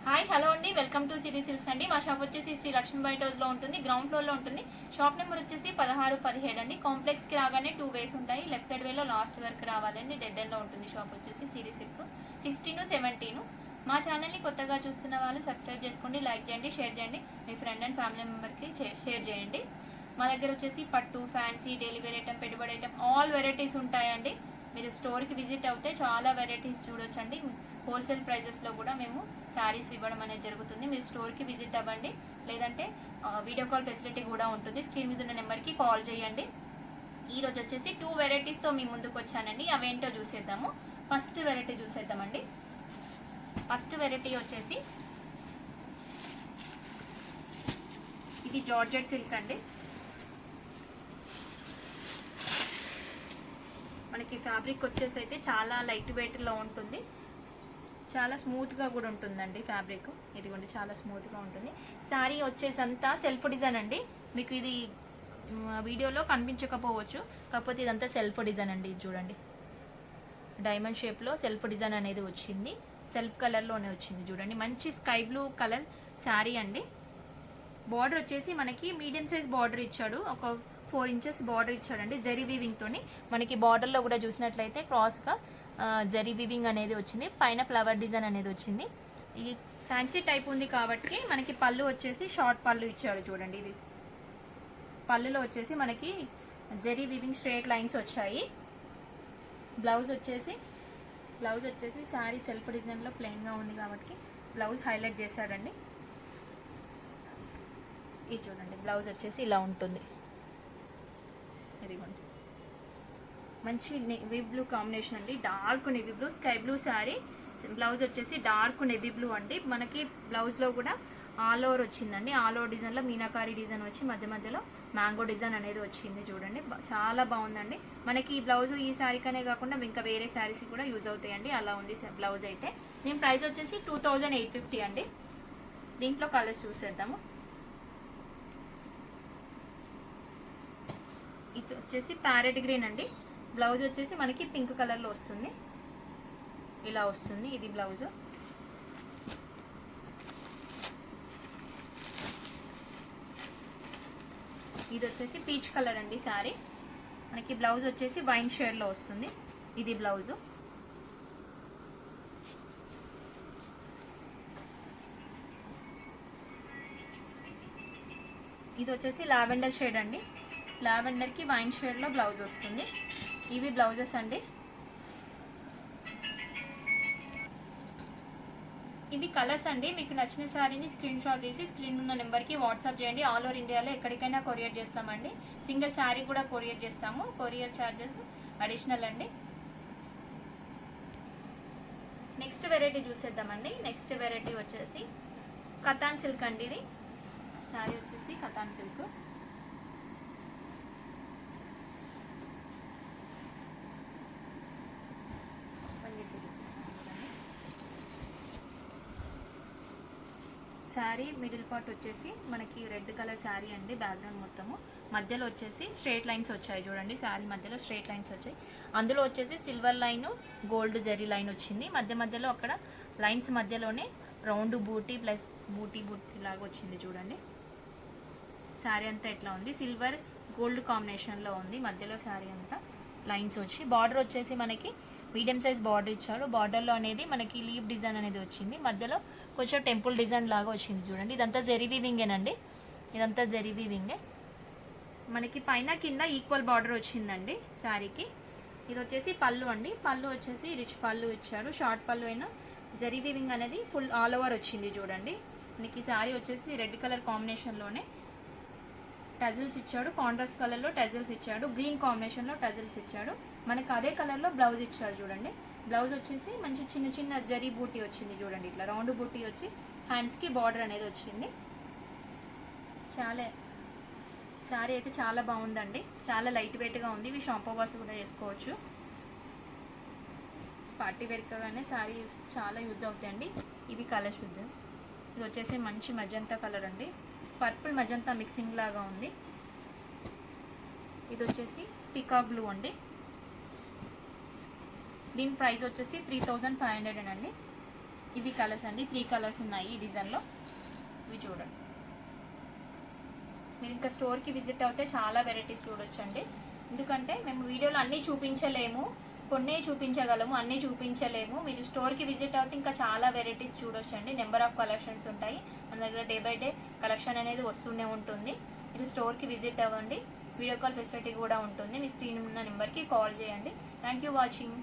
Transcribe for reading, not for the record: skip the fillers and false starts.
Hi hello అండి, welcome to city silks అండి. మా షాప్ వచ్చేసి శ్రీ లక్ష్మీబాయి టౌస్లో ఉంటుంది, గ్రౌండ్ ఫ్లోర్లో ఉంటుంది. షాప్ నెంబర్ వచ్చేసి 16-17 అండి. కాంప్లెక్స్కి రాగానే 2 వేస్ ఉంటాయి. లెఫ్ట్ సైడ్ వేలో లాస్ట్ వరకు రావాలండి. డెడ్ ఎండ్లో ఉంటుంది షాప్ వచ్చేసి సిటీ సిల్క్ 16-17. మా ఛానల్ని కొత్తగా చూస్తున్న వాళ్ళు సబ్స్క్రైబ్ చేసుకోండి, లైక్ చేయండి, షేర్ చేయండి, మీ ఫ్రెండ్ అండ్ ఫ్యామిలీ మెంబర్కి షేర్ చేయండి. మా దగ్గర వచ్చేసి పట్టు, ఫ్యాన్సీ, డైలీ వేర్ ఐటమ్, పెట్టుబడి ఐటమ్ ఆల్ వెరైటీస్ ఉంటాయండి. మీరు స్టోర్కి విజిట్ అవుతే చాలా వెరైటీస్ చూడొచ్చండి. హోల్సేల్ ప్రైజెస్లో కూడా మేము శారీస్ ఇవ్వడం అనేది జరుగుతుంది. మీరు స్టోర్కి విజిట్ అవ్వండి, లేదంటే వీడియో కాల్ ఫెసిలిటీ కూడా ఉంటుంది. స్క్రీన్ మీద ఉన్న నెంబర్కి కాల్ చేయండి. ఈరోజు వచ్చేసి 2 వెరైటీస్తో మీ ముందుకు వచ్చానండి. అవేంటో చూసేద్దాము. ఫస్ట్ వెరైటీ చూసేద్దామండి. ఫస్ట్ వెరైటీ వచ్చేసి ఇది జార్జెట్ సిల్క్ అండి. మనకి ఫ్యాబ్రిక్ వచ్చేసి అయితే చాలా లైట్ వెయిట్లో ఉంటుంది, చాలా స్మూత్గా కూడా ఉంటుందండి ఫ్యాబ్రిక్. ఇదిగోండి, చాలా స్మూత్గా ఉంటుంది. శారీ వచ్చేసి అంతా సెల్ఫ్ డిజైన్ అండి. మీకు ఇది వీడియోలో కనిపించకపోవచ్చు, కాకపోతే ఇదంతా సెల్ఫ్ డిజైన్ అండి. ఇది చూడండి, డైమండ్ షేప్లో సెల్ఫ్ డిజైన్ అనేది వచ్చింది. సెల్ఫ్ కలర్లోనే వచ్చింది చూడండి. మంచి స్కై బ్లూ కలర్ శారీ అండి. బార్డర్ వచ్చేసి మనకి మీడియం సైజ్ బార్డర్ ఇచ్చాడు, ఒక 4 ఇంచెస్ బార్డర్ ఇచ్చాడండి జరీ వీవింగ్తోని. మనకి బార్డర్లో కూడా చూసినట్లయితే క్రాస్గా జరీ వీవింగ్ అనేది వచ్చింది. పైన ఫ్లవర్ డిజైన్ అనేది వచ్చింది. ఈ ఫ్యాన్సీ టైప్ ఉంది కాబట్టి మనకి పళ్ళు వచ్చేసి షార్ట్ పళ్ళు ఇచ్చాడు చూడండి. ఇది పళ్ళులో వచ్చేసి మనకి జరీ వీవింగ్ స్ట్రేట్ లైన్స్ వచ్చాయి. బ్లౌజ్ వచ్చేసి శారీ సెల్ఫ్ డిజైన్లో ప్లెయిన్గా ఉంది కాబట్టి బ్లౌజ్ హైలైట్ చేశాడండి. ఇది చూడండి, బ్లౌజ్ వచ్చేసి ఇలా ఉంటుంది. ఇదిగోండి, మంచి నెవీ బ్లూ కాంబినేషన్ అండి. Dark navy blue, sky blue sari. Blouse వచ్చేసి డార్క్ నెవీ బ్లూ అండి. మనకి బ్లౌజ్లో కూడా ఆల్ ఓవర్ వచ్చిందండి. ఆల్ ఓవర్ డిజైన్లో మీనాకారి డిజైన్ వచ్చి మధ్య మధ్యలో మ్యాంగో డిజైన్ అనేది వచ్చింది చూడండి. చాలా బాగుందండి. మనకి ఈ బ్లౌజ్ ఈ శారీకనే కాకుండా ఇంకా వేరే శారీస్ కూడా యూజ్ అవుతాయండి. అలా ఉంది బ్లౌజ్ అయితే. దీని ప్రైస్ వచ్చేసి 2850 అండి. దీంట్లో కలర్స్ చూసేద్దాము. ఇది వచ్చేసి ప్యారెట్ గ్రీన్ అండి. బ్లౌజ్ వచ్చేసి మనకి పింక్ కలర్లో వస్తుంది, ఇలా వస్తుంది. ఇది బ్లౌజ్. ఇది వచ్చేసి పీచ్ కలర్ అండి శారీ. మనకి బ్లౌజ్ వచ్చేసి వైన్ షేడ్లో వస్తుంది. ఇది బ్లౌజు. ఇది వచ్చేసి లావెండర్ షేడ్ అండి. లావెండర్కి వైన్ షేడ్లో బ్లౌజ్ వస్తుంది. ఇవి బ్లౌజెస్ అండి. ఇవి కలర్స్ అండి. మీకు నచ్చిన శారీని స్క్రీన్ షాట్ తీసి స్క్రీన్ ఉన్న నెంబర్కి వాట్సాప్ చేయండి. ఆల్ ఓవర్ ఇండియాలో ఎక్కడికైనా కొరియర్ చేస్తామండి. సింగిల్ శారీ కూడా కొరియర్ చేస్తాము. కొరియర్ ఛార్జెస్ అడిషనల్ అండి. నెక్స్ట్ వెరైటీ చూసేద్దామండి. నెక్స్ట్ వెరైటీ వచ్చేసి కతాన్ సిల్క్ అండి. ఇది శారీ వచ్చేసి katan silk. Sari middle part వచ్చేసి మనకి రెడ్ కలర్ శారీ అండి. బ్యాక్గ్రౌండ్ మొత్తము మధ్యలో వచ్చేసి స్ట్రేట్ లైన్స్ వచ్చాయి చూడండి. శారీ మధ్యలో స్ట్రేట్ లైన్స్ వచ్చాయి. అందులో వచ్చేసి silver line, gold zari line వచ్చింది. మధ్యలో అక్కడ లైన్స్ మధ్యలోనే రౌండ్ బూటీ ప్లస్ బూటీ లాగా వచ్చింది చూడండి. శారీ అంతా ఎట్లా ఉంది, సిల్వర్ గోల్డ్ కాంబినేషన్లో ఉంది. మధ్యలో శారీ అంతా లైన్స్ వచ్చి బార్డర్ వచ్చేసి మనకి మీడియం సైజ్ బార్డర్ ఇచ్చాడు. బార్డర్లో అనేది మనకి లీవ్ డిజైన్ అనేది వచ్చింది. మధ్యలో కొంచెం టెంపుల్ డిజైన్ లాగా వచ్చింది చూడండి. ఇదంతా జరీ వీవింగేనండి. ఇదంతా జరీ వీవింగే. మనకి పైన కింద ఈక్వల్ బార్డర్ వచ్చిందండి శారీకి. ఇది వచ్చేసి పళ్ళు అండి. పళ్ళు వచ్చేసి రిచ్ పళ్ళు ఇచ్చాడు. షార్ట్ పళ్ళు అయినా జరీ వీవింగ్ అనేది ఫుల్ ఆల్ ఓవర్ వచ్చింది చూడండి. మనకి శారీ వచ్చేసి రెడ్ కలర్ కాంబినేషన్లోనే టజిల్స్ ఇచ్చాడు. కాంట్రాస్ట్ కలర్లో టజిల్స్ ఇచ్చాడు. గ్రీన్ కాంబినేషన్లో టజిల్స్ ఇచ్చాడు. మనకు అదే కలర్లో బ్లౌజ్ ఇచ్చాడు చూడండి. బ్లౌజ్ వచ్చేసి మంచి చిన్న చిన్న జరీ బూటీ వచ్చింది చూడండి. ఇట్లా రౌండ్ బూటీ వచ్చి హ్యాండ్స్కి బార్డర్ అనేది వచ్చింది. శారీ అయితే చాలా బాగుందండి. చాలా లైట్ వెయిట్గా ఉంది. ఇవి షాంపూ వాష్ కూడా చేసుకోవచ్చు. పార్టీ వేర్గానే శారీ చాలా యూజ్ అవుతాయండి. ఇవి కలర్ చూద్దాం. ఇది వచ్చేసి మంచి మజంతా కలర్ అండి. పర్పుల్ మజంతా మిక్సింగ్ లాగా ఉంది. ఇది వచ్చేసి పికాక్ బ్లూ అండి. దీని ప్రైస్ వచ్చేసి 3500 అండి. ఇవి కలర్స్ అండి, 3 కలర్స్ ఉన్నాయి ఈ డిజైన్లో. ఇవి చూడండి. మీరు ఇంకా స్టోర్కి విజిట్ అవుతే చాలా వెరైటీస్ చూడొచ్చండి. ఎందుకంటే మేము వీడియోలో అన్నీ చూపించలేము, కొన్ని చూపించగలము, అన్నీ చూపించలేము. మీరు స్టోర్కి విజిట్ అవుతే ఇంకా చాలా వెరైటీస్ చూడొచ్చండి. నెంబర్ ఆఫ్ కలెక్షన్స్ ఉంటాయి మన దగ్గర. డే బై డే కలెక్షన్ అనేది వస్తూనే ఉంటుంది. మీరు స్టోర్కి విజిట్ అవ్వండి. వీడియో కాల్ ఫెసిలిటీ కూడా ఉంటుంది. మీ స్క్రీన్ ఉన్న నెంబర్కి కాల్ చేయండి. Thank you watching.